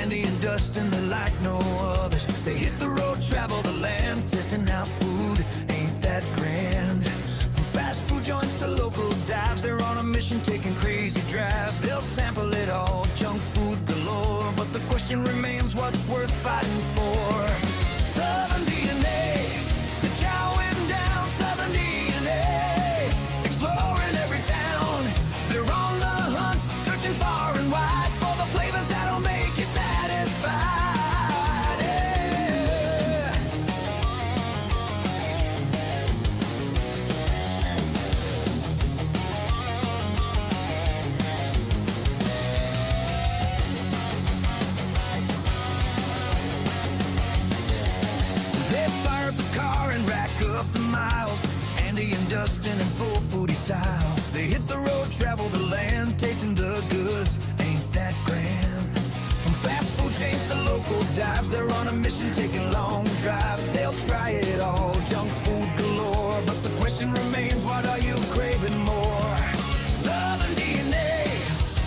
Andy and Dustin, they're like no others. They hit the road, travel the land, testing out food, ain't that grand. From fast food joints to local dives, they're on a mission taking crazy drives. They'll sample it all, junk food galore, but the question remains, what's worth fighting for? Southern DNA, the chowing down, Southern DNA, exploring every town. They're on the hunt, searching far and wide for the flavors that'll make you satisfied. They fire up the car and rack up the miles. Andy and Dustin in full foodie style. They hit the road, travel the land, tasting the goods, ain't that grand. From fast food chains to local dives, they're on a mission taking long drives. They'll try it all, junk food galore, but the question remains, what are you craving more? Southern DNA,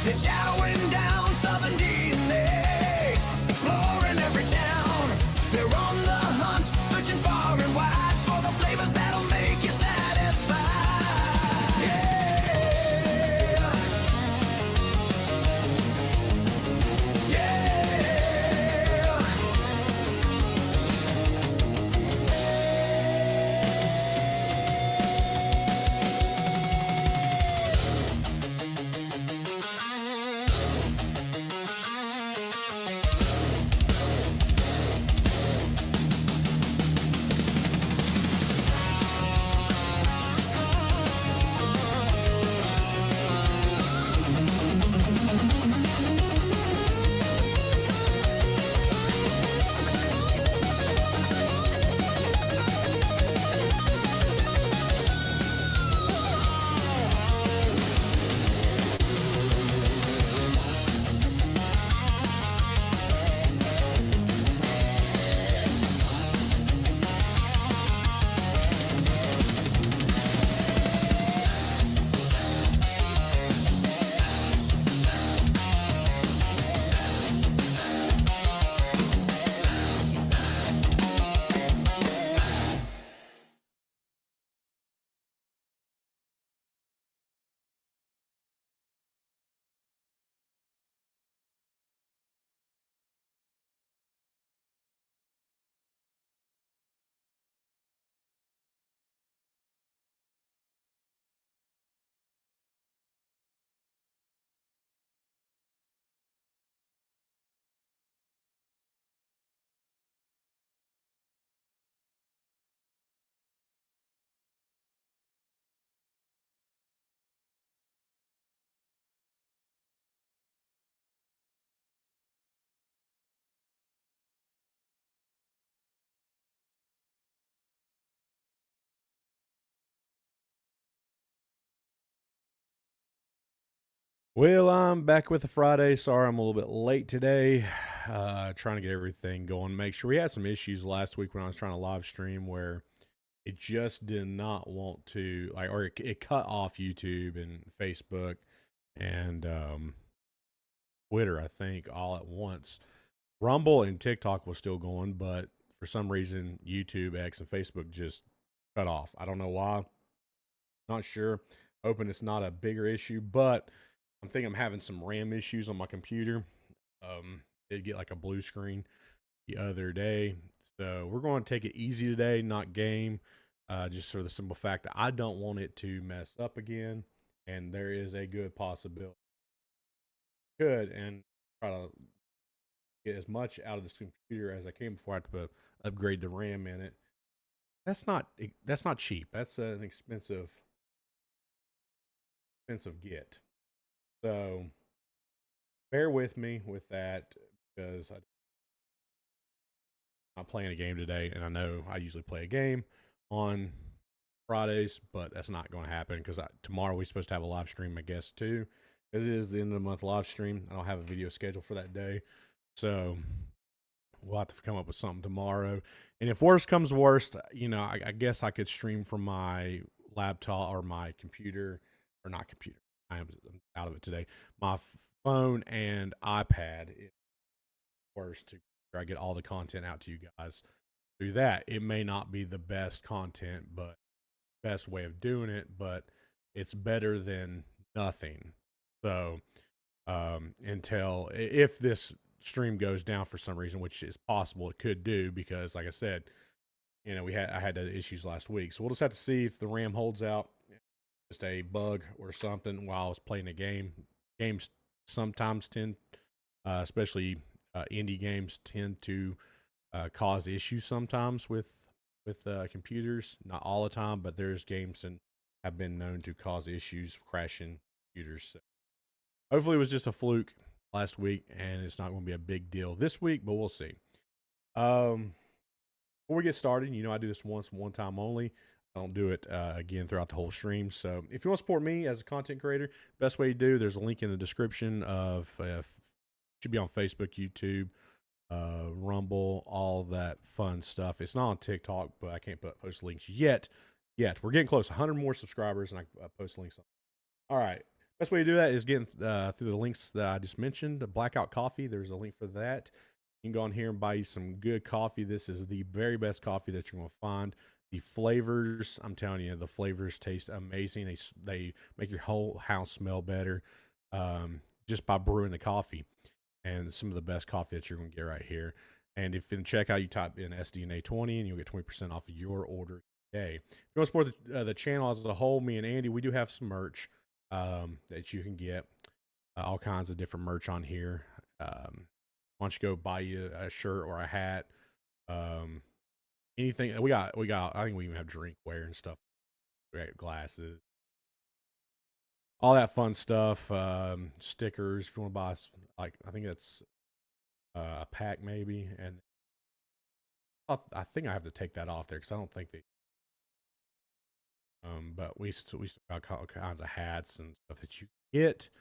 they're chowing down, Southern DNA, exploring every town. They're on the hunt, searching far and wide for the flavors that'll make you satisfied. Yeah. Yeah. Well, I'm back with the Friday. Sorry, I'm a little bit late today. Trying to get everything going. Make sure we had some issues last week when I was trying to live stream where it just did not want to or it cut off YouTube and Facebook and Twitter, I think, all at once. Rumble and TikTok was still going, but for some reason, YouTube, X, and Facebook just cut off. I don't know why. Not sure. Hoping it's not a bigger issue, but I'm thinking I'm having some RAM issues on my computer. Did get like a blue screen the other day. So we're going to take it easy today, not game. Just for the simple fact that I don't want it to mess up again. And there is a good possibility. Good. And try to get as much out of this computer as I can before I have to upgrade the RAM in it. That's not cheap. That's an expensive get. So bear with me with that because I'm not playing a game today, and I know I usually play a game on Fridays, but that's not going to happen because tomorrow we're supposed to have a live stream, I guess, too. Because it is the end of the month live stream. I don't have a video scheduled for that day. So we'll have to come up with something tomorrow. And if worst comes worst, I guess I could stream from my laptop or my computer, or not computer. I'm out of it today. My phone and iPad. worst to try to get all the content out to you guys through that. It may not be the best content, but best way of doing it, but it's better than nothing. So until if this stream goes down for some reason, which is possible, it could do because, like I said, I had the issues last week, so we'll just have to see if the RAM holds out. Just a bug or something while I was playing a game. Games sometimes tend, especially indie games, tend to cause issues sometimes with computers. Not all the time, but there's games and have been known to cause issues, crashing computers. So hopefully, it was just a fluke last week, and it's not going to be a big deal this week, but we'll see. Before we get started, I do this one time only. I don't do it again throughout the whole stream. So if you want to support me as a content creator, best way to do, there's a link in the description of should be on Facebook, YouTube, Rumble, all that fun stuff. It's not on TikTok, but I can't post links yet. We're getting close. 100 more subscribers, and I post links. All right. Best way to do that is getting through the links that I just mentioned. The Blackout Coffee, there's a link for that. You can go on here and buy you some good coffee. This is the very best coffee that you're going to find. The flavors, I'm telling you, the flavors taste amazing. They make your whole house smell better just by brewing the coffee. And some of the best coffee that you're going to get right here. And if in checkout you type in SDNA 20 and you'll get 20% off of your order today. If you want to support the channel as a whole, me and Andy, we do have some merch that you can get. All kinds of different merch on here. Why don't you go buy you a shirt or a hat? Anything we got. I think we even have drinkware and stuff. We got glasses, all that fun stuff. Stickers. If you want to buy, I think that's a pack maybe, and I think I have to take that off there because I don't think they. But we still got all kinds of hats and stuff that you get,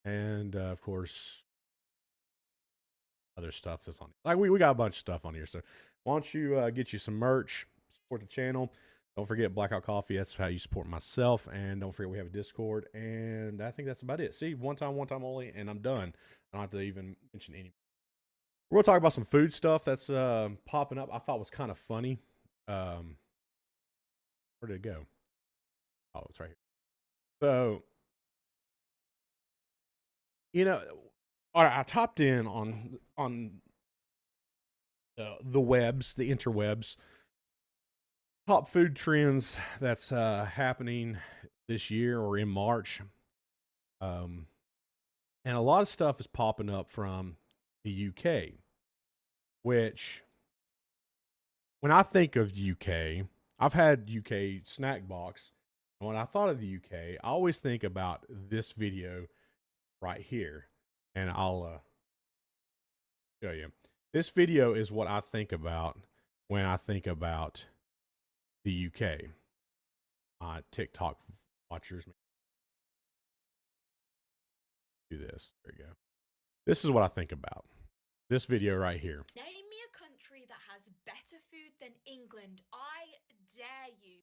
and of course other stuff that's on. We got a bunch of stuff on here. So why don't you get you some merch, support the channel. Don't forget Blackout Coffee. That's how you support myself. And don't forget we have a Discord. And I think that's about it. See, one time only, and I'm done. I don't have to even mention any. We're going to talk about some food stuff that's popping up. I thought was kind of funny. Where did it go? Oh, it's right here. So, all right, I topped in on the webs, the interwebs, top food trends that's happening this year or in March, and a lot of stuff is popping up from the UK. Which, when I think of UK, I've had UK snack box, and when I thought of the UK, I always think about this video right here. And I'll show you. This video is what I think about when I think about the UK. TikTok watchers do this. There you go. This is what I think about. This video right here. Name me a country that has better food than England. I dare you.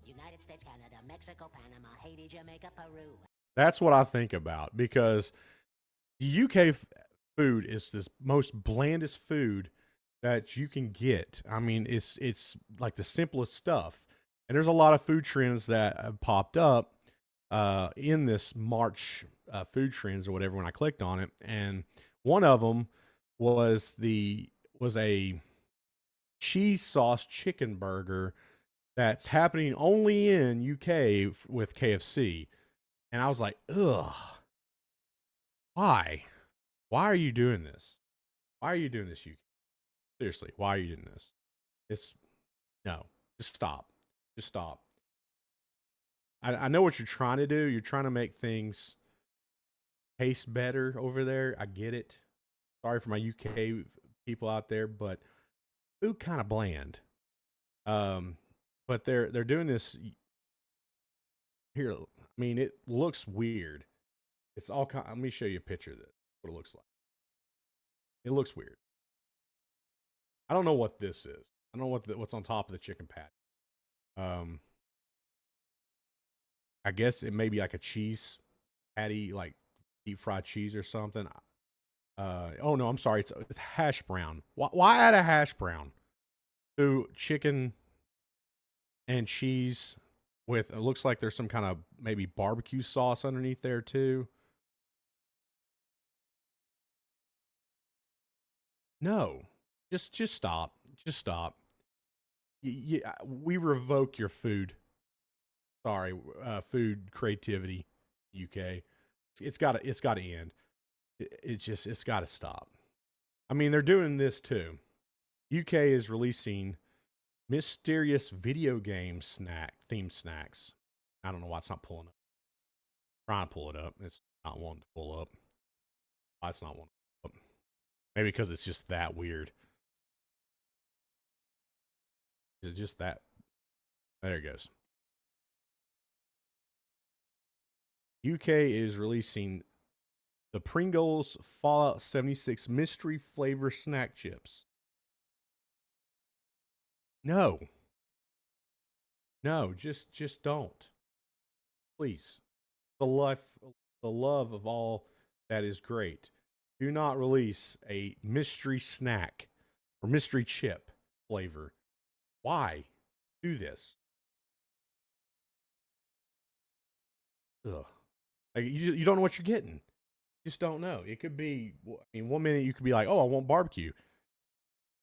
United States, Canada, Mexico, Panama, Haiti, Jamaica, Peru. That's what I think about because the UK food is this most blandest food that you can get. I mean, it's like the simplest stuff. And there's a lot of food trends that have popped up in this March food trends or whatever when I clicked on it. And one of them was a cheese sauce chicken burger that's happening only in UK with KFC. And I was like, ugh, why? Why are you doing this? Why are you doing this, UK? Seriously, why are you doing this? No, just stop. Just stop. I know what you're trying to do. You're trying to make things taste better over there. I get it. Sorry for my UK people out there, but food kind of bland. But they're doing this here. I mean, it looks weird. It's all kind. Let me show you a picture of this. What it looks like. It looks weird. I don't know what this is. I don't know what's on top of the chicken patty. I guess it may be like a cheese patty, like deep fried cheese or something. Oh no, I'm sorry. It's hash brown. Why add a hash brown to chicken and cheese with, it looks like there's some kind of maybe barbecue sauce underneath there too. No, just stop. Just stop. We revoke your food. Sorry, food creativity, UK. It's got to end. It's got to stop. I mean, they're doing this too. UK is releasing mysterious video game themed snacks. I don't know why it's not pulling up. Trying to pull it up. It's not wanting to pull up. Why it's not wanting to pull up. Maybe because it's just that weird. Is it just that? There it goes. UK is releasing the Pringles Fallout 76 mystery flavor snack chips. No. No, just don't. Please. The love of all that is great. Do not release a mystery snack or mystery chip flavor. Why do this? Ugh. Like, you don't know what you're getting. You just don't know. It could be, I mean, one minute you could be like, oh, I want barbecue.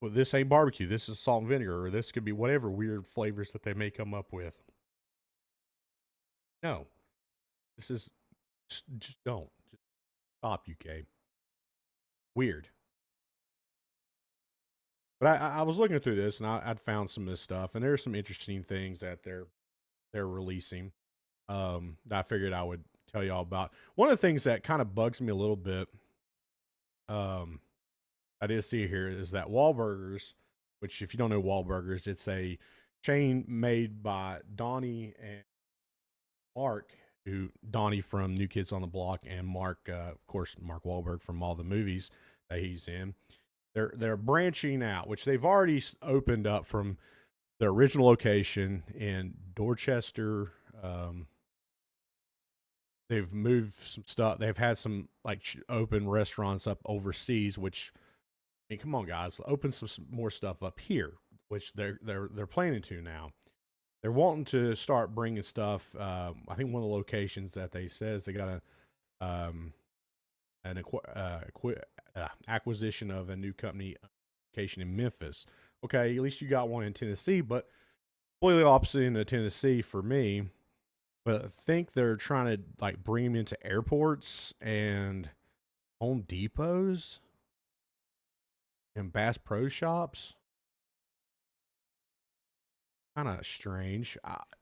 Well, this ain't barbecue. This is salt and vinegar, or this could be whatever weird flavors that they may come up with. No, this is just don't. Just stop, UK. Weird. But I was looking through this and I'd found some of this stuff, and there's some interesting things that they're releasing. That I figured I would tell y'all about. One of the things that kind of bugs me a little bit, I did see here, is that Wahlburgers, which if you don't know Wahlburgers, it's a chain made by Donnie and Mark, who Donnie from New Kids on the Block, and Mark, of course, Mark Wahlberg from all the movies that he's in. They're branching out, which they've already opened up from their original location in Dorchester. They've moved some stuff. They've had some like open restaurants up overseas, which, I mean, come on, guys, open some more stuff up here, which they're planning to now. They're wanting to start bringing stuff. I think one of the locations that they says they got an acquisition of a new company location in Memphis. Okay, at least you got one in Tennessee, but completely opposite into Tennessee for me. But I think they're trying to like bring them into airports and Home Depots and Bass Pro Shops. Kind of strange.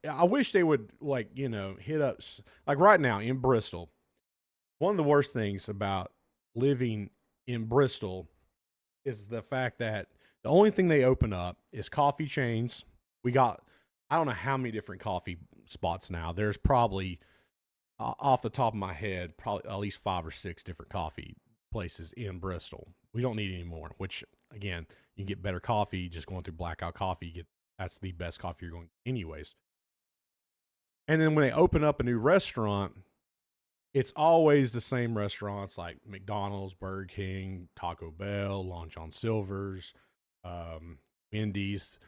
I wish they would, like, hit up, like right now in Bristol. One of the worst things about living in Bristol is the fact that the only thing they open up is coffee chains. We got, I don't know how many different coffee spots now. There's probably, off the top of my head, probably at least 5 or 6 different coffee places in Bristol. We don't need any more, which, again, you can get better coffee just going through Blackout Coffee. That's the best coffee you're going anyways. And then when they open up a new restaurant, it's always the same restaurants like McDonald's, Burger King, Taco Bell, Long John Silver's, Wendy's.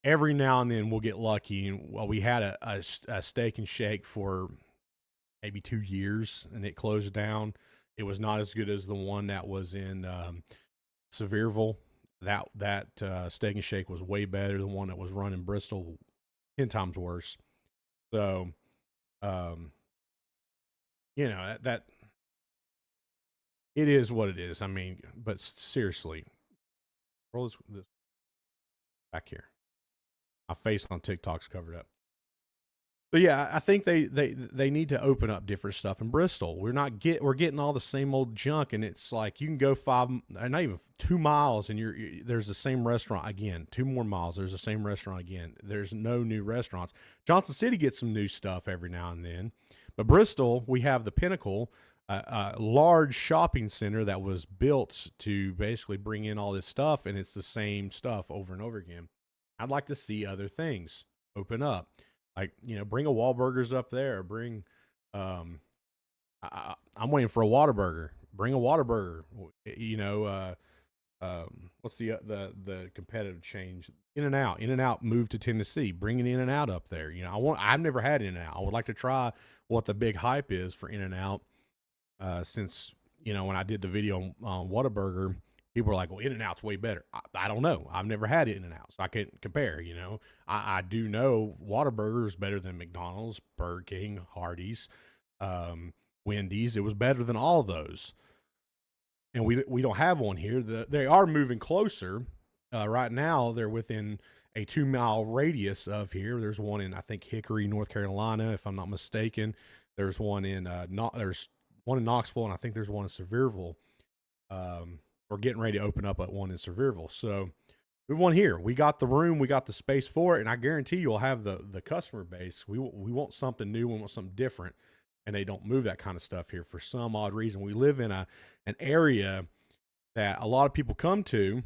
Every now and then we'll get lucky. And, well, we had a Steak and Shake for maybe 2 years, and it closed down. It was not as good as the one that was in Sevierville. That Steak and Shake was way better. The one that was run in Bristol, 10 times worse. So, that it is what it is. I mean, but seriously, roll this back here. My face on TikTok's covered up. But yeah, I think they need to open up different stuff in Bristol. We're getting all the same old junk, and it's like you can go not even 2 miles, and there's the same restaurant again. 2 more miles, there's the same restaurant again. There's no new restaurants. Johnson City gets some new stuff every now and then, but Bristol, we have the Pinnacle, a large shopping center that was built to basically bring in all this stuff, and it's the same stuff over and over again. I'd like to see other things open up. Like, bring a Wahlburgers up there. Bring, I'm waiting for a Whataburger. bring a Whataburger. You know, what's the competitive change? In-N-Out. In-N-Out moved to Tennessee, bringing In-N-Out up there. You know, I've never had In-N-Out. I would like to try what the big hype is for In-N-Out. Since, you know, when I did the video on Whataburger, people were like, well, In-N-Out's way better. I don't know. I've never had In-N-Out, so I can't compare, you know. I do know Whataburger is better than McDonald's, Burger King, Hardee's, Wendy's. It was better than all those. And we don't have one here. They are moving closer. Right now, they're within a 2-mile radius of here. There's one in, I think, Hickory, North Carolina, if I'm not mistaken. There's one in there's one in Knoxville, and I think there's one in Sevierville. We're getting ready to open up at one in Sevierville. So we have one here. We got the room, we got the space for it, and I guarantee you'll have the customer base. We want something new, we want something different, and they don't move that kind of stuff here for some odd reason. We live in an area that a lot of people come to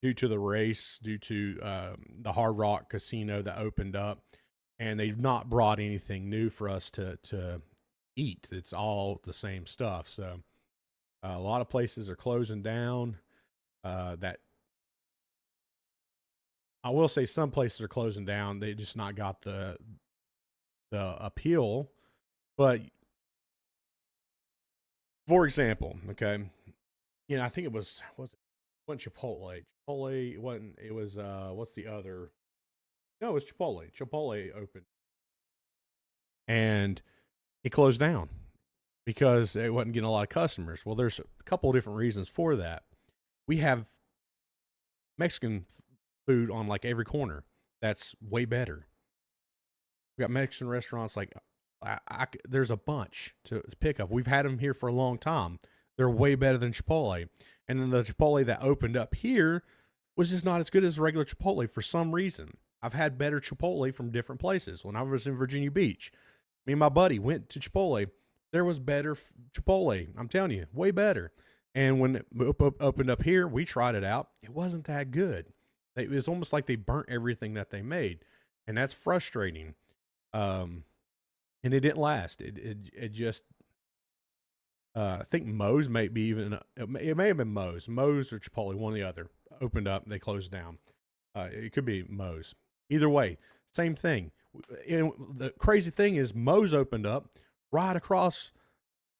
due to the race, due to the Hard Rock Casino that opened up, and they've not brought anything new for us to eat. It's all the same stuff. So a lot of places are closing down. That I will say, some places are closing down. They just not got the appeal. But for example, okay, you know, I think it was it wasn't Chipotle. Chipotle wasn't. It was what's the other? No, it was Chipotle. Chipotle opened and it closed down because it wasn't getting a lot of customers. Well, there's a couple of different reasons for that. We have Mexican food on like every corner. That's way better. We got Mexican restaurants like there's a bunch to pick up. We've had them here for a long time. They're way better than Chipotle. And then the Chipotle that opened up here was just not as good as regular Chipotle for some reason. I've had better Chipotle from different places. When I was in Virginia Beach, me and my buddy went to Chipotle. There was better Chipotle. I'm telling you, way better. And when it opened up here, we tried it out. It wasn't that good. It was almost like they burnt everything that they made. And that's frustrating. And it didn't last. It just, I think Moe's may be even, it may have been Moe's or Chipotle, one or the other, opened up and they closed down. It could be Moe's. Either way, same thing. And the crazy thing is Moe's opened up right across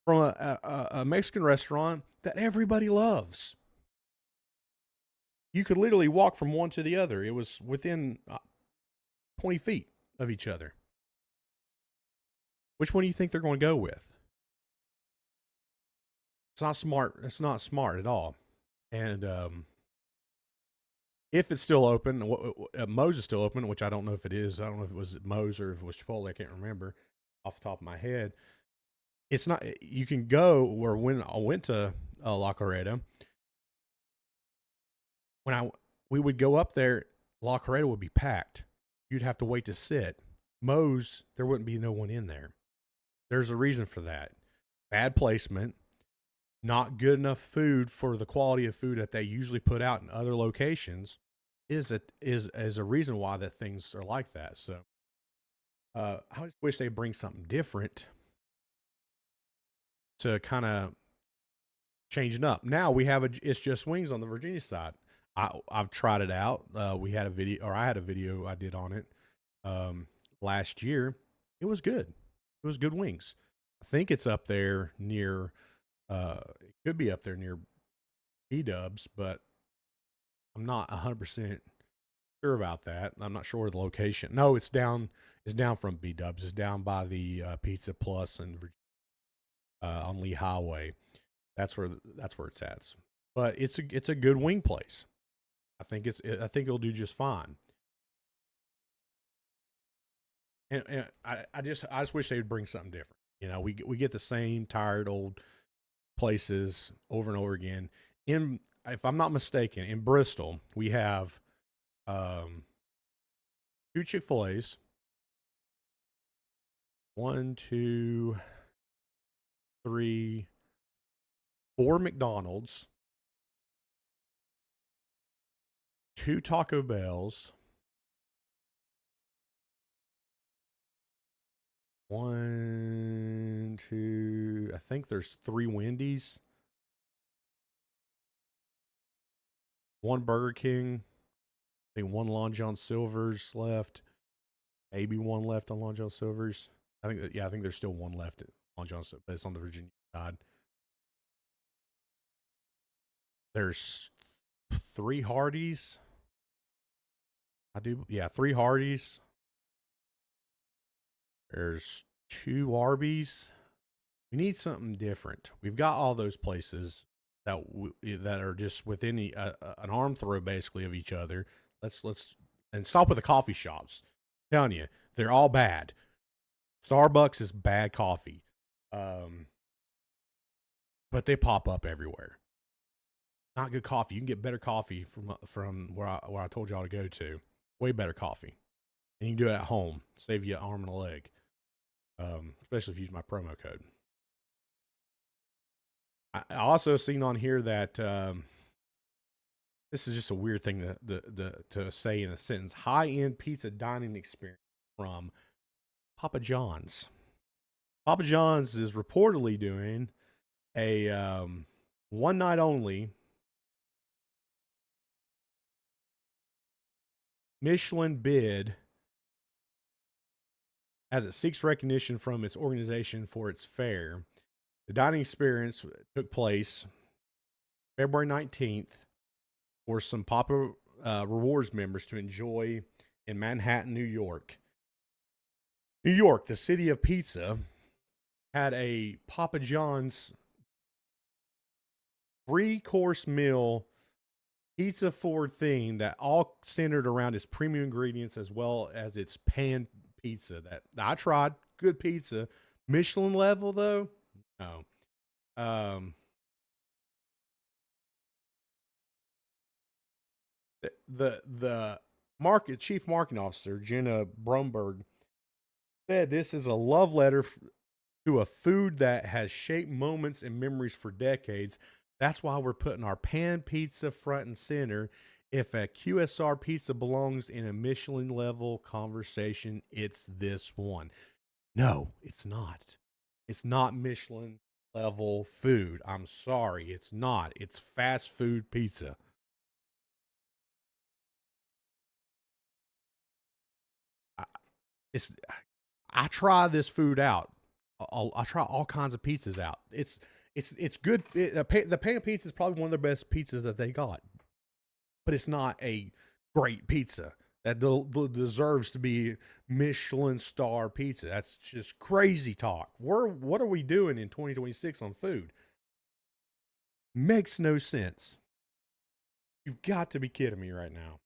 from a Mexican restaurant that everybody loves. You could literally walk from one to the other. It was within 20 feet of each other. Which one do you think they're going to go with? It's not smart. It's not smart at all. And if it's still open, Moe's is still open, which I don't know if it is. I don't know if it was Moe's or if it was Chipotle. I can't remember off the top of my head. It's not. You can go where when I went to La Carreta, we would go up there, La Carreta would be packed. You'd have to wait to sit. Moe's, there wouldn't be no one in there. There's a reason for that. Bad placement. Not good enough food for the quality of food that they usually put out in other locations is a reason why that things are like that. So I just wish they'd bring something different to kind of change it up. Now we have It's Just Wings on the Virginia side. I've tried it out. I had a video I did on it last year. It was good. It was good wings. I think it's up there near. It could be up there near B-Dubs, but I'm not 100% sure about that. I'm not sure the location. No, it's down. It's down from B-Dubs. It's down by the Pizza Plus and on Lee Highway. That's where it's at. But it's a good wing place. I think it'll do just fine. And I just wish they would bring something different. You know, we get the same tired old places over and over again. If I'm not mistaken, in Bristol we have 2 Chick-fil-A's, 1, 2, 3, 4 McDonald's, 2 Taco Bells, 1, 2, I think there's 3 Wendy's. one Burger King. I think one Long John Silver's left. Maybe one left on Long John Silver's. I think I think there's still one left at Long John Silver, but it's on the Virginia side. There's 3 Hardee's. Yeah, 3 Hardee's. There's 2 Arby's. We need something different. We've got all those places that are just within an arm throw basically of each other. Let's and stop with the coffee shops. I'm telling you, they're all bad. Starbucks is bad coffee, but they pop up everywhere. Not good coffee. You can get better coffee from where I told y'all to go to. Way better coffee, and you can do it at home. Save you an arm and a leg. Especially if you use my promo code. I also seen on here that this is just a weird thing to say in a sentence. High-end pizza dining experience from Papa John's. Papa John's is reportedly doing a one night only Michelin bid as it seeks recognition from its organization for its fare. The dining experience took place February 19th for some Papa Rewards members to enjoy in Manhattan, New York. New York, the city of pizza, had a Papa John's 3-course meal pizza forward theme that all centered around its premium ingredients as well as its pan pizza that I tried. Good pizza. Michelin level though? No. The chief marketing officer, Jenna Bromberg, said this is a love letter to a food that has shaped moments and memories for decades. That's why we're putting our pan pizza front and center. If a QSR pizza belongs in a Michelin level conversation, it's this one. No, it's not. It's not Michelin level food. I'm sorry, it's not. It's fast food pizza. I try this food out. I try all kinds of pizzas out. It's good. The pan pizza is probably one of the best pizzas that they got, but it's not a great pizza that deserves to be Michelin star pizza. That's just crazy talk. What are we doing in 2026 on food? Makes no sense. You've got to be kidding me right now.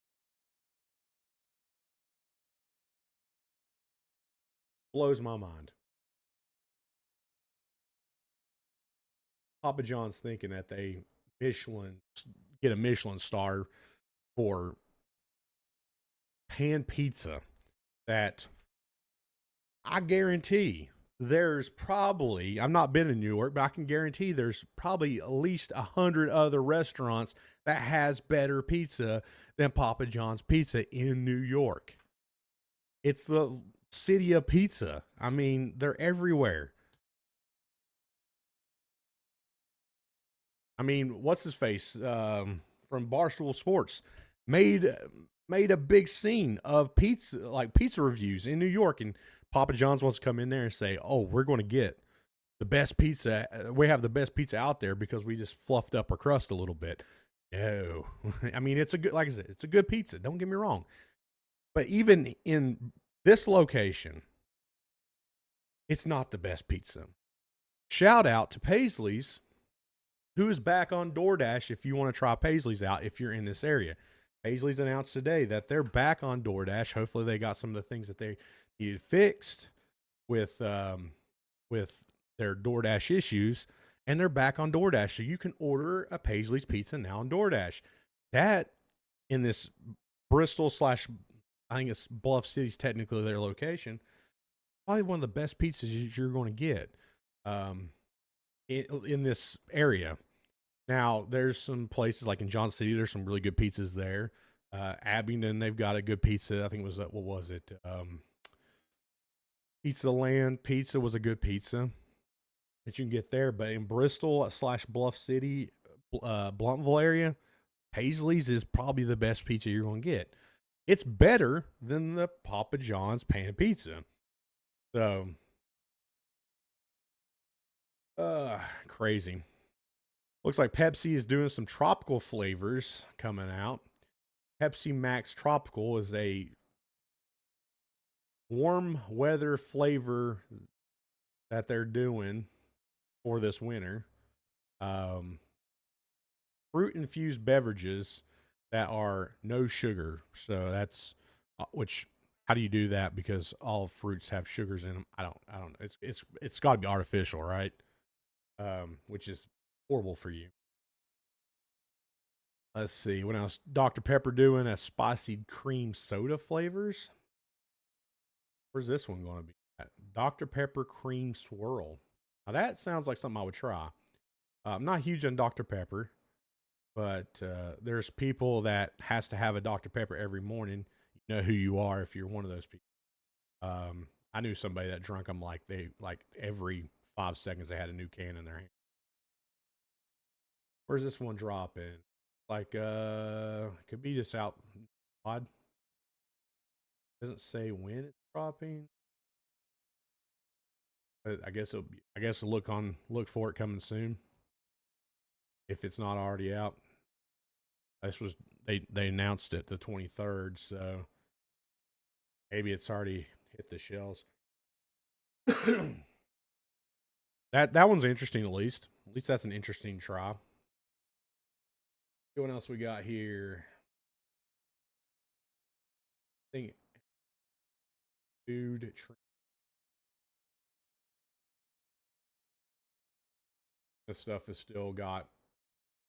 Blows my mind. Papa John's thinking that they get a Michelin star for pan pizza that I guarantee there's probably, I've not been in New York, but I can guarantee there's probably at least 100 other restaurants that has better pizza than Papa John's pizza in New York. It's the city of pizza. I mean, they're everywhere. I mean, what's his face from Barstool Sports made a big scene of pizza reviews in New York, and Papa John's wants to come in there and say, "Oh, we're going to get the best pizza. We have the best pizza out there because we just fluffed up our crust a little bit." No, I mean it's a good, like I said, it's a good pizza. Don't get me wrong, but even in this location, it's not the best pizza. Shout out to Paisley's, who is back on DoorDash if you want to try Paisley's out if you're in this area. Paisley's announced today that they're back on DoorDash. Hopefully they got some of the things that they needed fixed with their DoorDash issues, and they're back on DoorDash. So you can order a Paisley's pizza now on DoorDash. That, in this Bristol / I think it's Bluff City's technically their location, probably one of the best pizzas you're going to get in this area. Now, there's some places like in Johnson City, there's some really good pizzas there. Abingdon, they've got a good pizza. I think it was, what was it? Pizza Land Pizza was a good pizza that you can get there. But in Bristol / Bluff City, Blumpville area, Paisley's is probably the best pizza you're going to get. It's better than the Papa John's pan pizza. So, crazy. Looks like Pepsi is doing some tropical flavors coming out. Pepsi Max Tropical is a warm weather flavor that they're doing for this winter. Fruit infused beverages that are no sugar. So that's which. How do you do that? Because all fruits have sugars in them. I don't. It's got to be artificial, right? Which is horrible for you. Let's see what else. Dr Pepper doing a spicy cream soda flavors. Where's this one going to be at? Dr Pepper cream swirl. Now that sounds like something I would try. I'm not huge on Dr Pepper, but there's people that has to have a Dr Pepper every morning. You know who you are if you're one of those people. I knew somebody that drank them like every 5 seconds they had a new can in their hand. Where's this one dropping? Like could be just out odd. Doesn't say when it's dropping. But I guess it'll look for it coming soon. If it's not already out. This was they announced it the 23rd, so maybe it's already hit the shelves. that one's interesting at least. At least that's an interesting try. What else we got here? I think food. This stuff has still got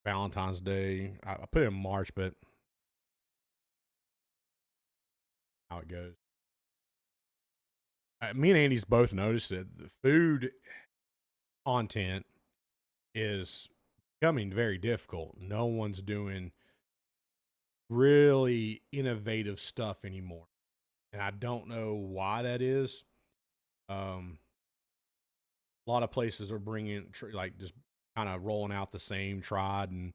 Valentine's Day. I put it in March, but how it goes. Me and Andy's both noticed it. The food content is becoming very difficult. No one's doing really innovative stuff anymore. And I don't know why that is. A lot of places are bringing like just kind of rolling out the same tried and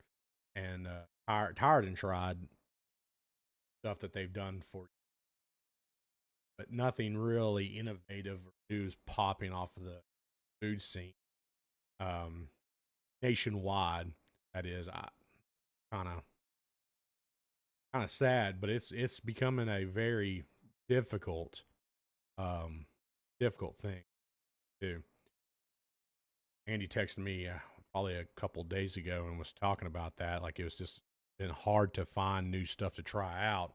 tired and tried stuff that they've done for, but nothing really innovative or new is popping off of the food scene nationwide. That is, I kind of sad, but it's becoming a very difficult difficult thing to do. Andy texted me probably a couple days ago and was talking about that. Like it was just been hard to find new stuff to try out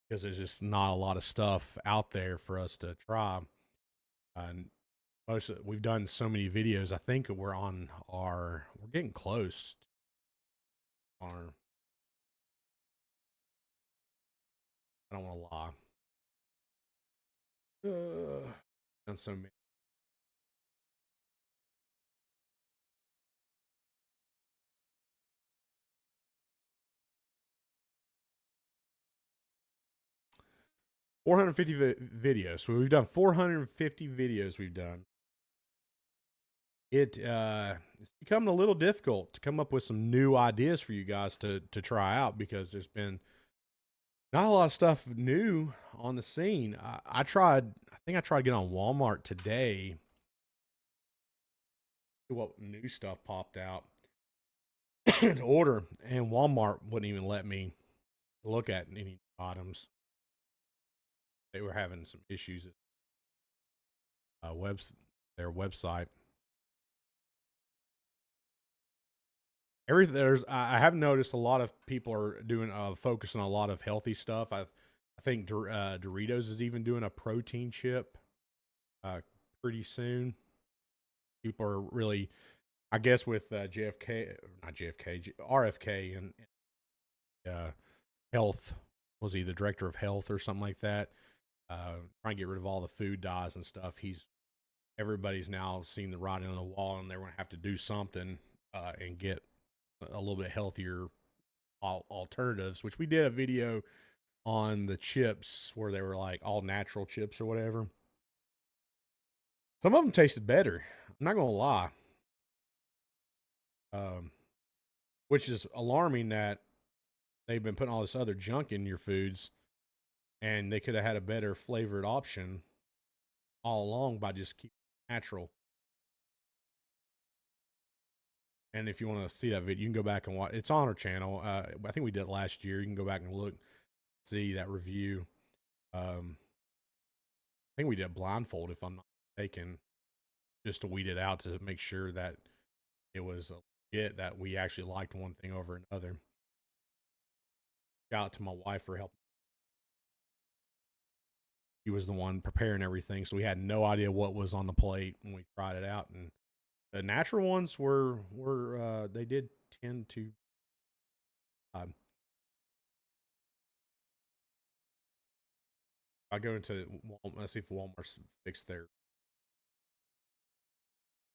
because there's just not a lot of stuff out there for us to try. And we've done so many videos. I think we're getting close. I don't want to lie. Done so many. 450 videos. So we've done 450 videos. We've done. It's becoming a little difficult to come up with some new ideas for you guys to try out because there's been not a lot of stuff new on the scene. I think I tried to get on Walmart today. See what new stuff popped out to order, and Walmart wouldn't even let me look at any items. They were having some issues at their website. I have noticed a lot of people are doing focusing on a lot of healthy stuff. I think Doritos is even doing a protein chip pretty soon. People are really, I guess, with RFK and health. Was he the director of health or something like that? Trying to get rid of all the food dyes and stuff. Everybody's now seen the writing on the wall, and they're going to have to do something and get a little bit healthier alternatives. Which we did a video on the chips where they were like all natural chips or whatever. Some of them tasted better. I'm not going to lie. Which is alarming that they've been putting all this other junk in your foods, and they could have had a better flavored option all along by just keeping it natural. And if you want to see that video, you can go back and watch. It's on our channel. I think we did it last year. You can go back and look, see that review. I think we did blindfold, if I'm not mistaken, just to weed it out to make sure that it was legit, that we actually liked one thing over another. Shout out to my wife for helping. She was the one preparing everything, so we had no idea what was on the plate when we tried it out. And the natural ones were they did tend to. I go into Walmart, let's see if Walmart's fixed their.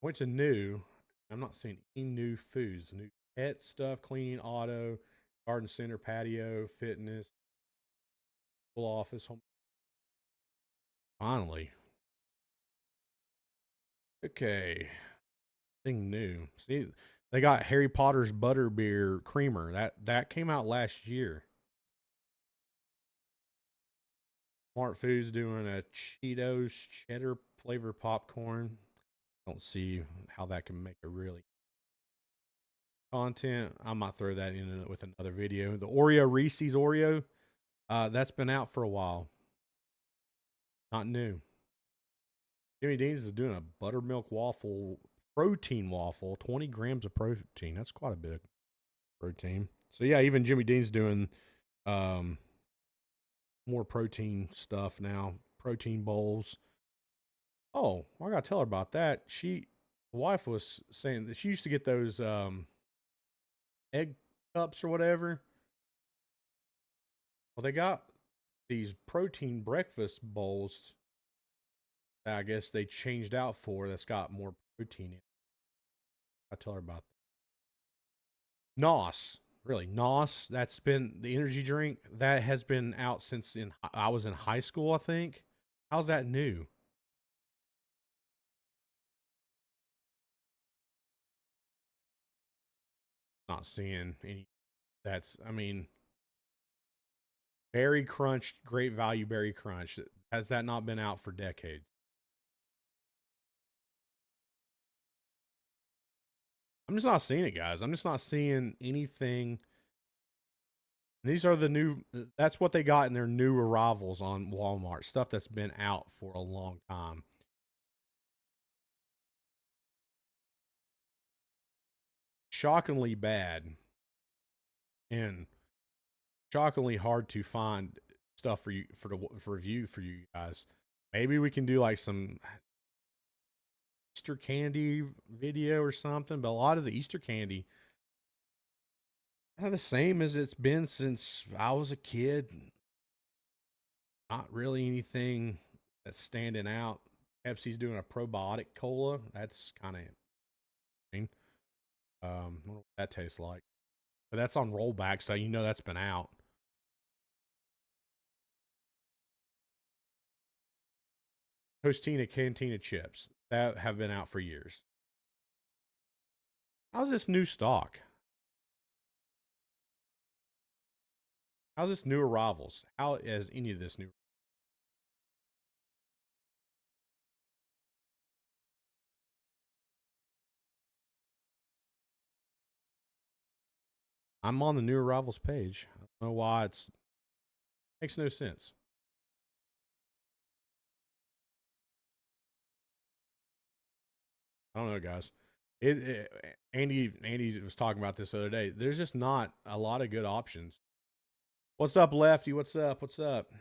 Went to new. I'm not seeing any new foods. New pet stuff, cleaning, auto, garden center, patio, fitness, full office, home. Finally. Okay. Thing new. See, they got Harry Potter's Butterbeer Creamer. That came out last year. Smart Foods doing a Cheetos cheddar flavor popcorn. Don't see how that can make a really content. I might throw that in with another video. The Oreo Reese's Oreo, that's been out for a while. Not new. Jimmy Dean's is doing a buttermilk waffle, protein waffle, 20 grams of protein. That's quite a bit of protein. So yeah, even Jimmy Dean's doing more protein stuff now. Protein bowls. Oh, I gotta tell her about that. The wife was saying that she used to get those egg cups or whatever. Well, they got these protein breakfast bowls that I guess they changed out for, that's got more protein in it. I tell her about that. NOS, really, NOS. That's been the energy drink that has been out since I was in high school, I think. How's that new? Not seeing any. I mean, Berry Crunch, Great Value Berry Crunch. Has that not been out for decades? I'm just not seeing it, guys. I'm just not seeing anything. These are the new, that's what they got in their new arrivals on Walmart. Stuff that's been out for a long time. Shockingly bad and shockingly hard to find stuff for you for review for you guys. Maybe we can do like some Easter candy video or something, but a lot of the Easter candy are the same as it's been since I was a kid. Not really anything that's standing out. Pepsi's doing a probiotic cola. That's kind of interesting. I wonder what that tastes like. But that's on rollback, so you know that's been out. Tostina Cantina chips that have been out for years. How's this new stock? How's this new arrivals? How is any of this new? I'm on the new arrivals page. I don't know why makes no sense. I don't know, guys. Andy was talking about this the other day. There's just not a lot of good options. What's up, Lefty? What's up? What's up?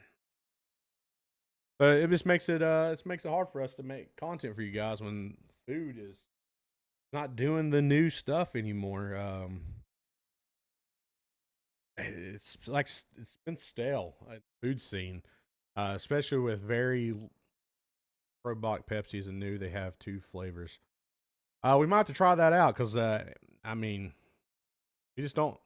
But it just makes it hard for us to make content for you guys when food is not doing the new stuff anymore. It's like it's been stale at food scene, especially with very probiotic Pepsis and new. They have 2 flavors. We might have to try that out because I mean, we just don't.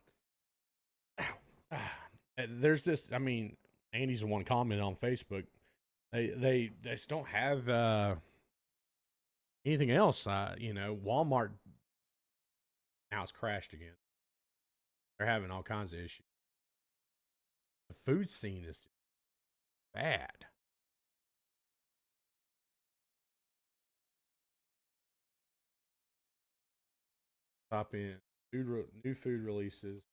There's this. I mean, Andy's the one commenting on Facebook. They just don't have anything else. You know, Walmart now it's crashed again. They're having all kinds of issues. The food scene is just bad. Top in new food releases.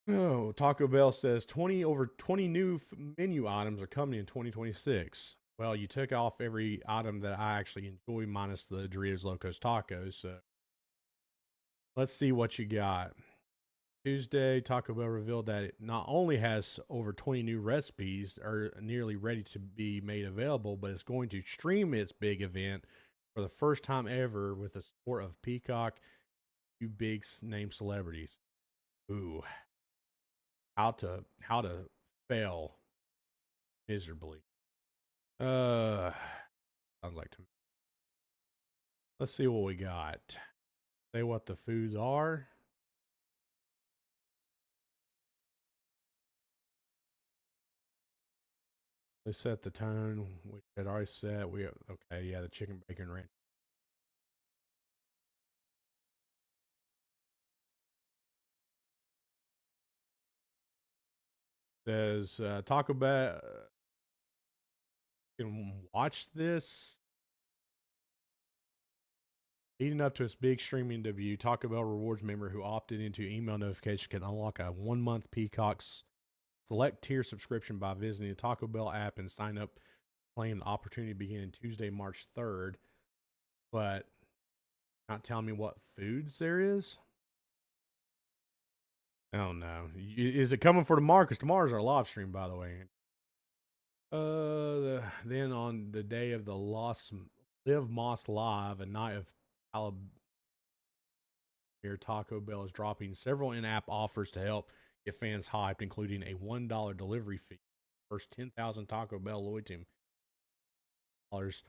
Oh, Taco Bell says 20 new menu items are coming in 2026. Well, you took off every item that I actually enjoy minus the Doritos Locos Tacos. So let's see what you got. Tuesday, Taco Bell revealed that it not only has over 20 new recipes are nearly ready to be made available, but it's going to stream its big event for the first time ever with the support of Peacock, two big name celebrities. Ooh, how to fail miserably. Uh, sounds like to me. Let's see what we got. Say what the foods are. They set the tone, which had already set. Okay, yeah, the chicken bacon ranch. Says Taco Bell can watch this. Leading up to its big streaming debut, Taco Bell rewards member who opted into email notification can unlock a 1 month Peacock's select tier subscription by visiting the Taco Bell app and sign up, claim the opportunity beginning Tuesday, March 3rd. But not telling me what foods there is. I don't know. Is it coming for tomorrow? Because tomorrow's our live stream, by the way. Then on the day of the Live Moss Live, a night of Alabama, Taco Bell is dropping several in-app offers to help get fans hyped, including a $1 delivery fee. First 10,000 Taco Bell loyalty dollars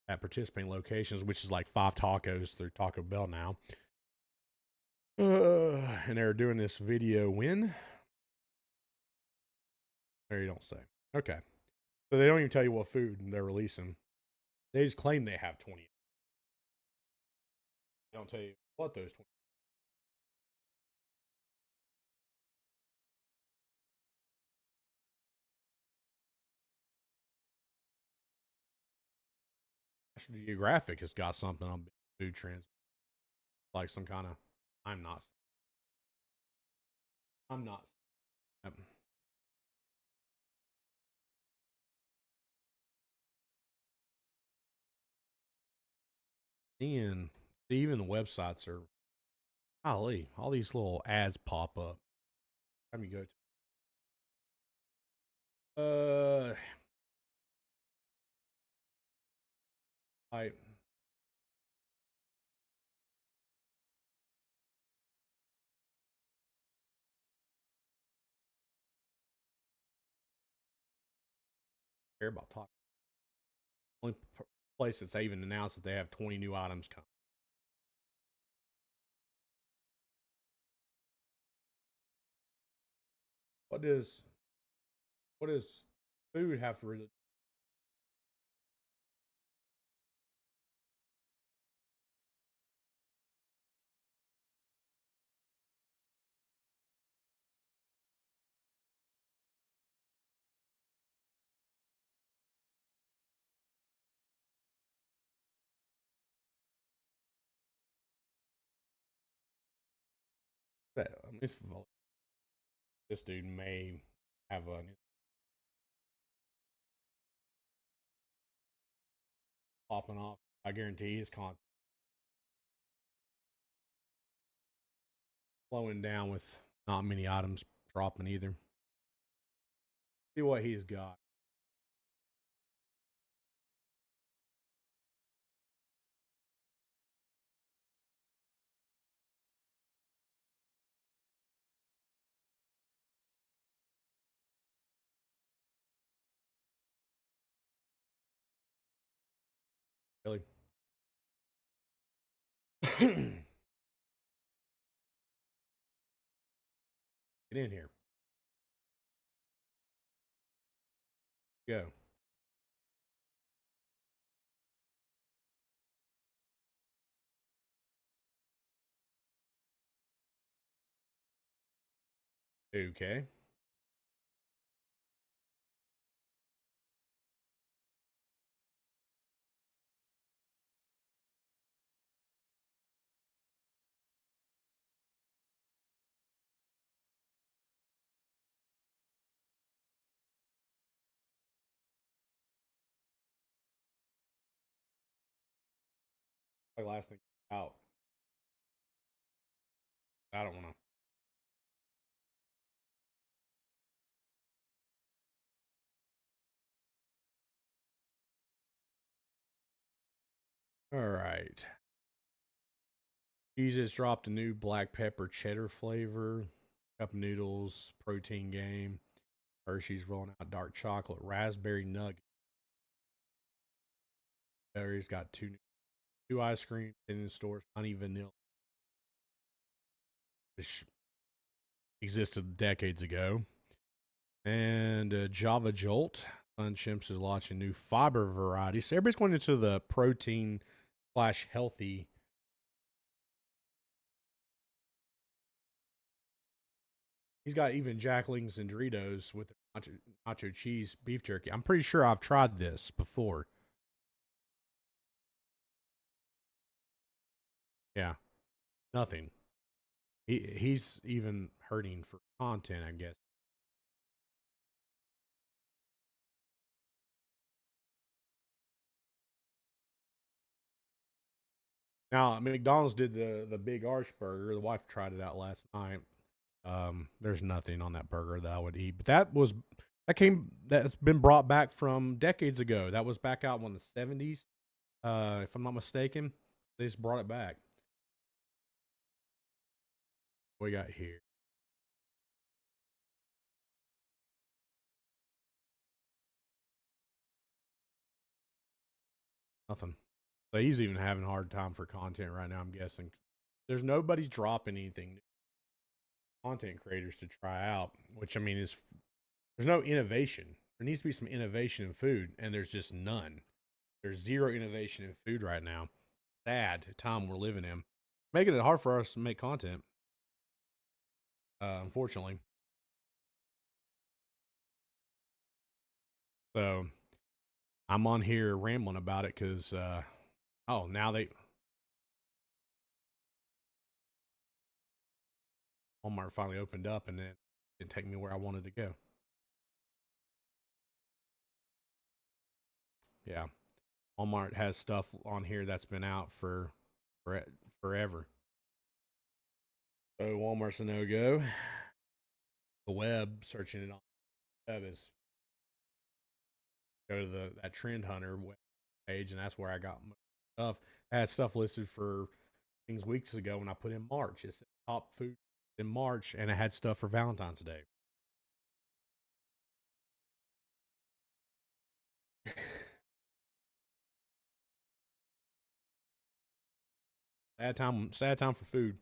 at participating locations, which is like 5 tacos through Taco Bell now. And they're doing this video when? There you don't say. Okay. So they don't even tell you what food they're releasing. They just claim they have 20. They don't tell you what those 20. National Geographic has got something on food trends. Like some kind of. I'm not. I'm not. Yep. And even the websites are. Golly, all these little ads pop up. Time you go to. I care about talking. Only place that's even announced that they have 20 new items coming. What does food have to really? I mean, this dude may have a popping off. I guarantee his content slowing down with not many items dropping either. See what he's got. Really. Get in here. Go. Okay. Like last thing out. I don't want to. All right. Jesus dropped a new black pepper cheddar flavor. Cup noodles, protein game. Hershey's rolling out dark chocolate, raspberry nugget. Berry's got two ice cream in the stores, honey vanilla, which existed decades ago. And Java Jolt. Sun Chimps is launching new fiber varieties. So everybody's going into the protein slash healthy. He's got even Jacklings and Doritos with nacho cheese beef jerky. I'm pretty sure I've tried this before. Yeah, nothing. He's even hurting for content, I guess. Now McDonald's did the big arch burger. The wife tried it out last night. There's nothing on that burger that I would eat, but that's been brought back from decades ago. That was back out in the 70s, if I'm not mistaken. They just brought it back. What we got here? Nothing. So he's even having a hard time for content right now, I'm guessing. There's nobody dropping anything content creators to try out, which I mean is there's no innovation. There needs to be some innovation in food, and there's just none. There's zero innovation in food right now. Sad time we're living in, making it hard for us to make content. Unfortunately, so I'm on here rambling about it because now Walmart finally opened up, and it didn't take me where I wanted to go. Yeah, Walmart has stuff on here that's been out for forever. So Walmart's a no go. The web, searching it on the web, is go to that Trend Hunter web page, and that's where I got my stuff. I had stuff listed for things weeks ago when I put in March. It said top food in March, and it had stuff for Valentine's Day. Sad time for food.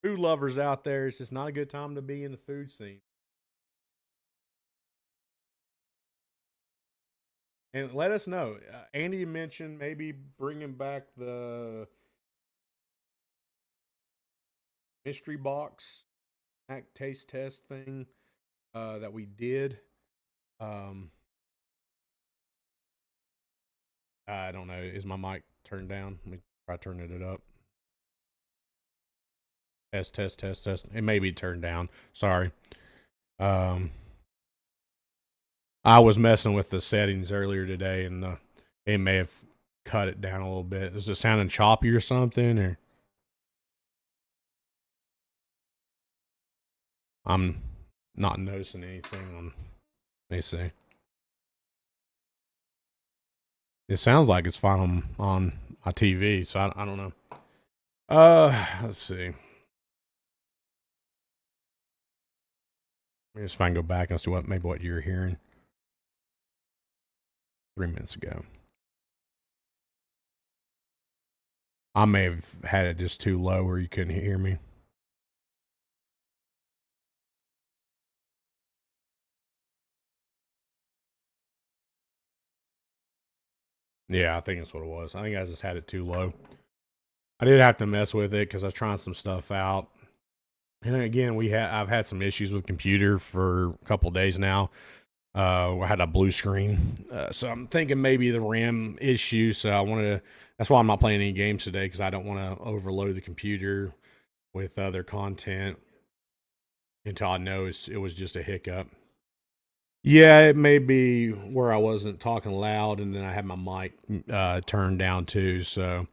Food lovers out there, it's just not a good time to be in the food scene. And let us know. Andy mentioned maybe bringing back the mystery box taste test thing that we did. Um, I don't know. Is my mic turned down? Let me try turning it up. Test, test, test, test. It may be turned down. Sorry. Um, I was messing with the settings earlier today, and it may have cut it down a little bit. Is it sounding choppy or something? Or I'm not noticing anything on. Let me see. It sounds like it's fine on my TV, so I don't know. Let's see. Let me just find go back and see what you're hearing 3 minutes ago. I may have had it just too low where you couldn't hear me. Yeah, I think that's what it was. I think I just had it too low. I did have to mess with it because I was trying some stuff out. And again, I've had some issues with computer for a couple of days now. I had a blue screen, so I'm thinking maybe the RAM issue. So I wanted to. That's why I'm not playing any games today, because I don't want to overload the computer with other content until I know it was just a hiccup. Yeah, it may be where I wasn't talking loud, and then I had my mic turned down too, so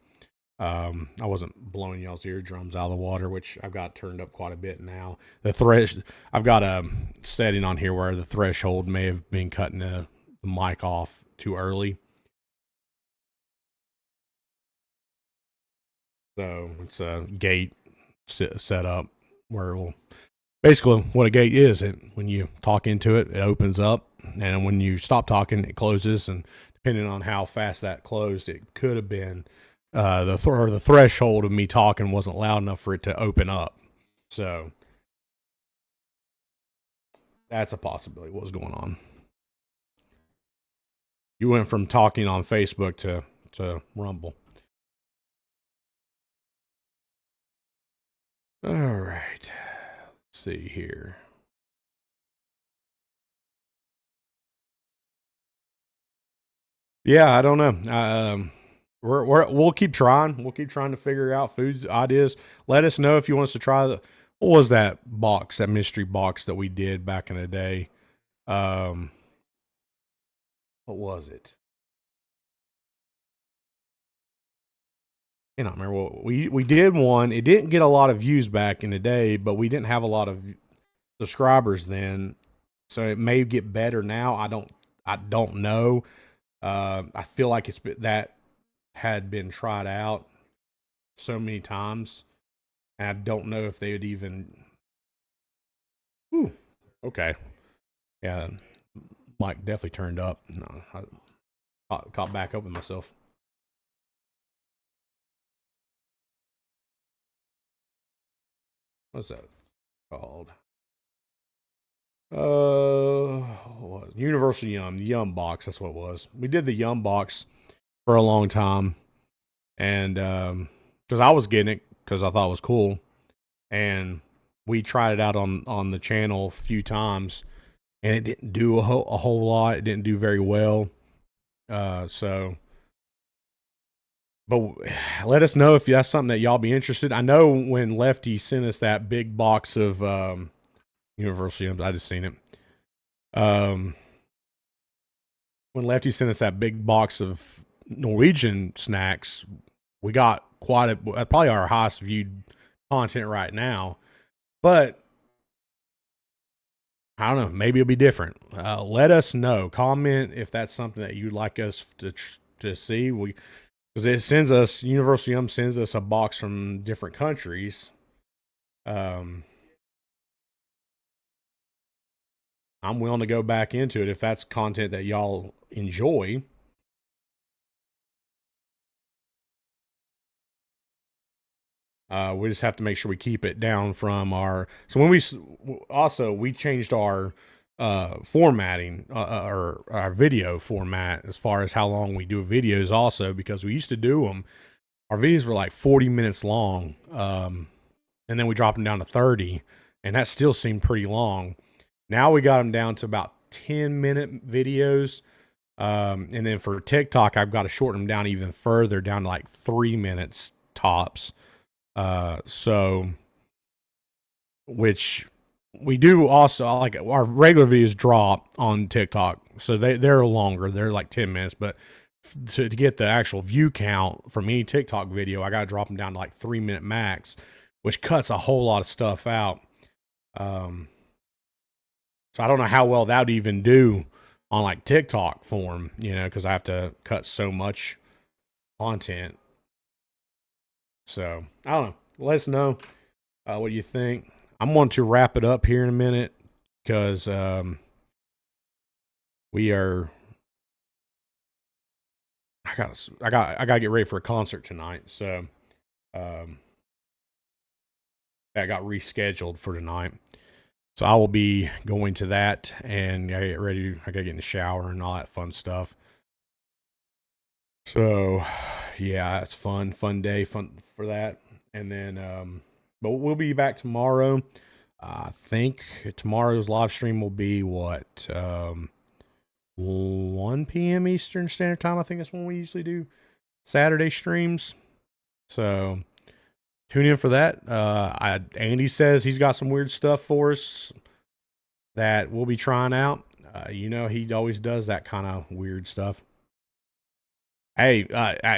I wasn't blowing y'all's eardrums out of the water, which I've got turned up quite a bit now. I've got a setting on here where the threshold may have been cutting the mic off too early. So it's a gate set up where we'll basically what a gate is. When you talk into it, it opens up, and when you stop talking, it closes. And depending on how fast that closed, it could have been the threshold of me talking wasn't loud enough for it to open up. So that's a possibility. What was going on? You went from talking on Facebook to Rumble. All right. Let's see here. Yeah, I don't know. We'll keep trying. We'll keep trying to figure out food ideas. Let us know if you want us to try what was that box, that mystery box that we did back in the day? What was it? I don't remember what we did one. It didn't get a lot of views back in the day, but we didn't have a lot of subscribers then, so it may get better now. I don't know. I feel like that had been tried out so many times, and I don't know if they would even. Ooh, okay, yeah, mic definitely turned up. No, I caught back up with myself. What's that called? What? Universal Yum, the Yum box. That's what it was. We did the Yum box for a long time, and because I was getting it because I thought it was cool, and we tried it out on the channel a few times, and it didn't do a whole lot. It didn't do very well. So, but let us know if that's something that y'all be interested. I know when Lefty sent us that big box of Universal Yums, I just seen it. When Lefty sent us that big box of Norwegian snacks, we got probably our highest viewed content right now. But I don't know, maybe it'll be different. Let us know. Comment if that's something that you'd like us to see. Because it sends us, Universal Yum sends us a box from different countries. I'm willing to go back into it if that's content that y'all enjoy. We just have to make sure we keep it down from our. So when we changed our formatting or our video format as far as how long we do videos also, because we used to do them. Our videos were like 40 minutes long, and then we dropped them down to 30, and that still seemed pretty long. Now we got them down to about 10-minute videos. And then for TikTok, I've got to shorten them down even further, down to like 3 minutes tops. So, which we do also, like our regular videos drop on TikTok. So they're longer. They're like 10 minutes, but to get the actual view count from any TikTok video, I got to drop them down to like 3-minute max, which cuts a whole lot of stuff out. So I don't know how well that would even do on like TikTok form, because I have to cut so much content. So I don't know. Let us know what you think. I'm going to wrap it up here in a minute because we are. I got to get ready for a concert tonight, so that got rescheduled for tonight. So I will be going to that, and I get ready. I gotta get in the shower and all that fun stuff. So, yeah, it's fun day, fun for that. And then But we'll be back tomorrow. I think tomorrow's live stream will be what 1 p.m. Eastern Standard Time. I think that's when we usually do Saturday streams. So tune in for that. Andy says he's got some weird stuff for us that we'll be trying out. He always does that kind of weird stuff. Hey,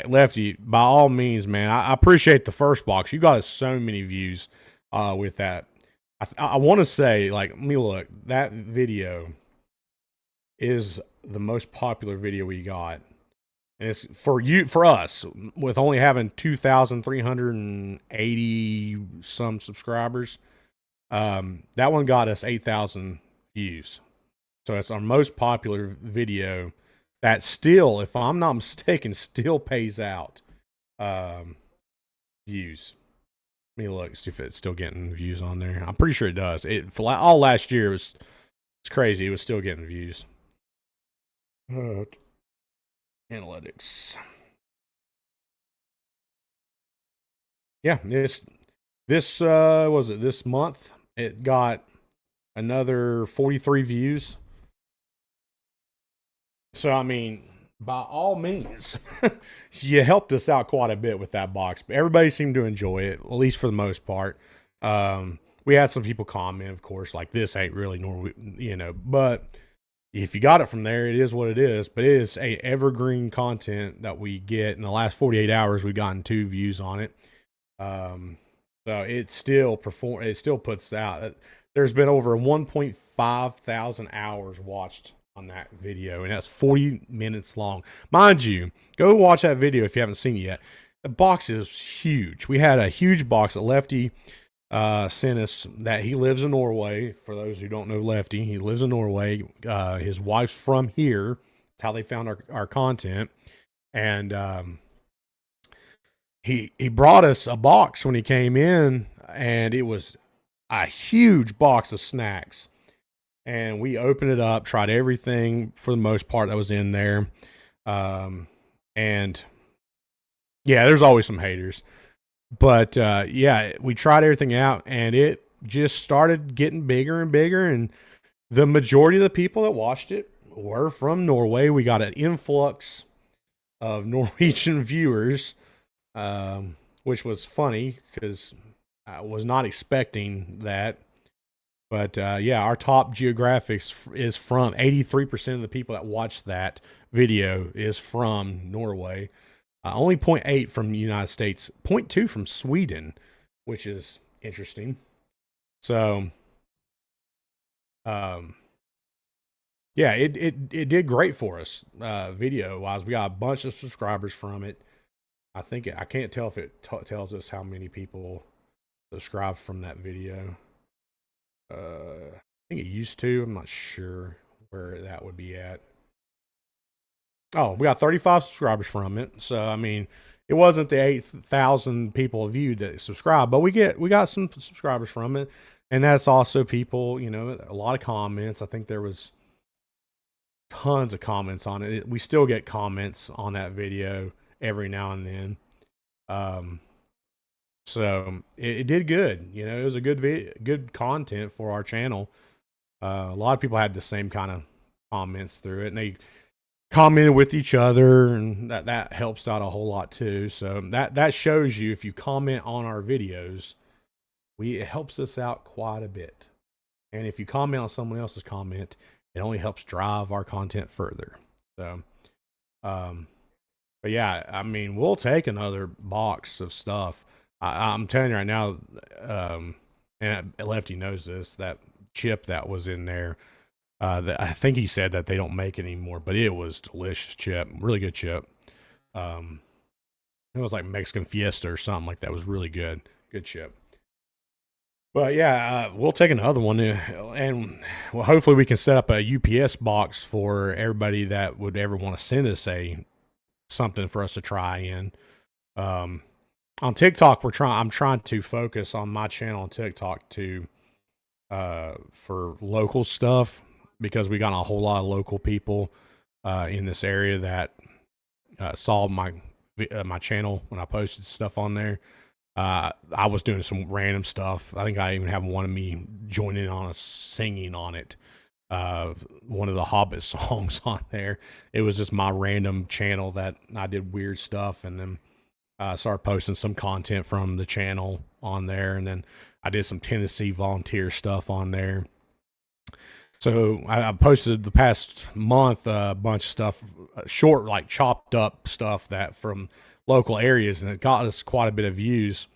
Lefty, by all means, man, I appreciate the first box. You got us so many views with that. I want to say, like, let me look. That video is the most popular video we got. And it's for us, with only having 2,380 some subscribers. That one got us 8,000 views. So it's our most popular video. That still, if I'm not mistaken, still pays out views. Let me look, see if it's still getting views on there. I'm pretty sure it does. For all last year, it's crazy. It was still getting views. Analytics. Yeah, this was it this month? It got another 43 views. So, I mean, by all means, you helped us out quite a bit with that box. But everybody seemed to enjoy it, at least for the most part. We had some people comment, of course, like, this ain't really but if you got it from there, it is what it is. But it is a evergreen content that we get. In the last 48 hours, we've gotten 2 views on it. So it still puts out. There's been over 1.5 thousand hours watched on that video, and that's 40 minutes long. Mind you, go watch that video if you haven't seen it yet. The box is huge. We had a huge box that Lefty sent us, that he lives in Norway. For those who don't know Lefty, he lives in Norway. His wife's from here. That's how they found our content. And he brought us a box when he came in, and it was a huge box of snacks. And we opened it up, tried everything for the most part that was in there. And yeah, there's always some haters. But yeah, we tried everything out, and it just started getting bigger and bigger. And the majority of the people that watched it were from Norway. We got an influx of Norwegian viewers, which was funny because I was not expecting that. But yeah, our top geographics is from 83% of the people that watched that video is from Norway. Only 0.8 from the United States, 0.2 from Sweden, which is interesting. So, yeah, it did great for us video wise. We got a bunch of subscribers from it. I can't tell if it tells us how many people subscribed from that video. I think it used to. I'm not sure where that would be at. Oh, we got 35 subscribers from it. So, I mean, it wasn't the 8,000 people viewed that subscribed, but we got some subscribers from it. And that's also people, a lot of comments. I think there was tons of comments on it. We still get comments on that video every now and then. So it did good. It was a good content for our channel. A lot of people had the same kind of comments through it, and they commented with each other, and that helps out a whole lot too. So that shows you, if you comment on our videos, it helps us out quite a bit. And if you comment on someone else's comment, it only helps drive our content further. So, but yeah, I mean, we'll take another box of stuff. I'm telling you right now, and Lefty knows this, that chip that was in there, I think he said that they don't make it anymore, but it was delicious chip, really good chip. It was like Mexican Fiesta or something like that. It was really good chip. But yeah, we'll take another one, and well, hopefully we can set up a UPS box for everybody that would ever want to send us something for us to try in. On TikTok, I'm trying to focus on my channel on TikTok for local stuff, because we got a whole lot of local people in this area that saw my channel when I posted stuff on there. I was doing some random stuff. I think I even have one of me joining on a singing on it. One of the Hobbit songs on there. It was just my random channel that I did weird stuff, and then started posting some content from the channel on there, and then I did some Tennessee volunteer stuff on there. So I posted the past month a bunch of stuff, short, like chopped up stuff that from local areas, and it got us quite a bit of views.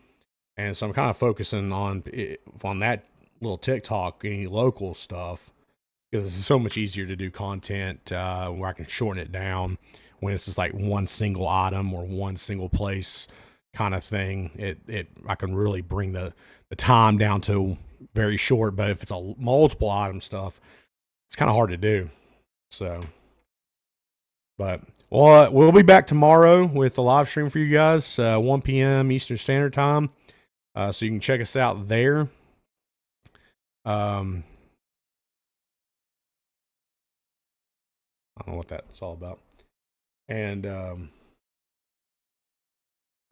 And so I'm kind of focusing on that little TikTok, any local stuff, because it's so much easier to do content where I can shorten it down when it's just like one single item or one single place kind of thing. I can really bring the time down to very short. But if it's a multiple item stuff, it's kind of hard to do. So, but we'll be back tomorrow with a live stream for you guys, 1 p.m. Eastern Standard Time. So you can check us out there. I don't know what that's all about. And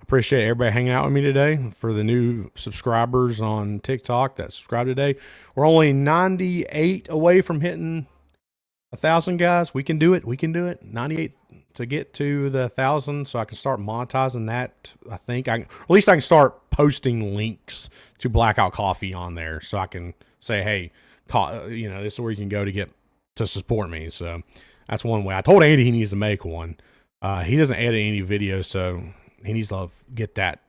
appreciate everybody hanging out with me today. For the new subscribers on TikTok that subscribe today, we're only 98 away from hitting 1,000, guys. We can do it. 98 to get to the 1,000, so I can start monetizing that. I think at least I can start posting links to Blackout Coffee on there, so I can say, hey, this is where you can go to support me. So that's one way. I told Andy he needs to make one. He doesn't edit any videos, so he needs to get that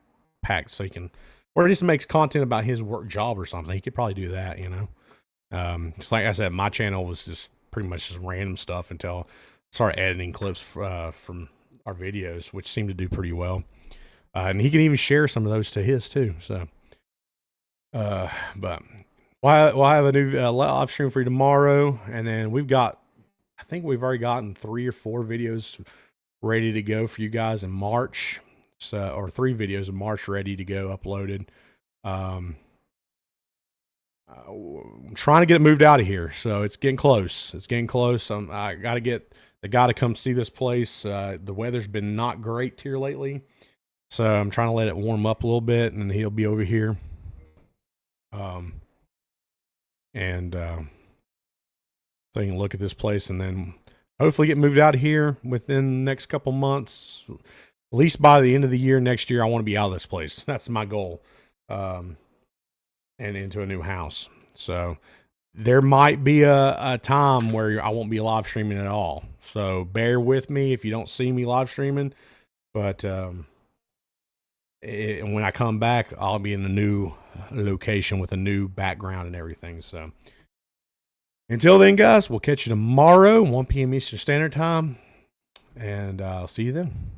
packed so he can, or just makes content about his work job or something. He could probably do that, Just like I said, my channel was just pretty much just random stuff until I started editing clips from our videos, which seemed to do pretty well. And he can even share some of those to his too. So, but we'll have a new live stream for you tomorrow, and then I think we've already gotten 3 or 4 videos ready to go for you guys in March. So, or 3 videos in March ready to go uploaded. I'm trying to get it moved out of here, so it's getting close. I got to get the guy to come see this place. The weather's been not great here lately, so I'm trying to let it warm up a little bit, and he'll be over here. So you can look at this place, and then hopefully get moved out of here within the next couple months. At least by the end of the year next year, I want to be out of this place. That's my goal. And into a new house. So there might be a time where I won't be live streaming at all. So bear with me if you don't see me live streaming. But when I come back, I'll be in a new location with a new background and everything. So until then, guys, we'll catch you tomorrow, 1 p.m. Eastern Standard Time. And I'll see you then.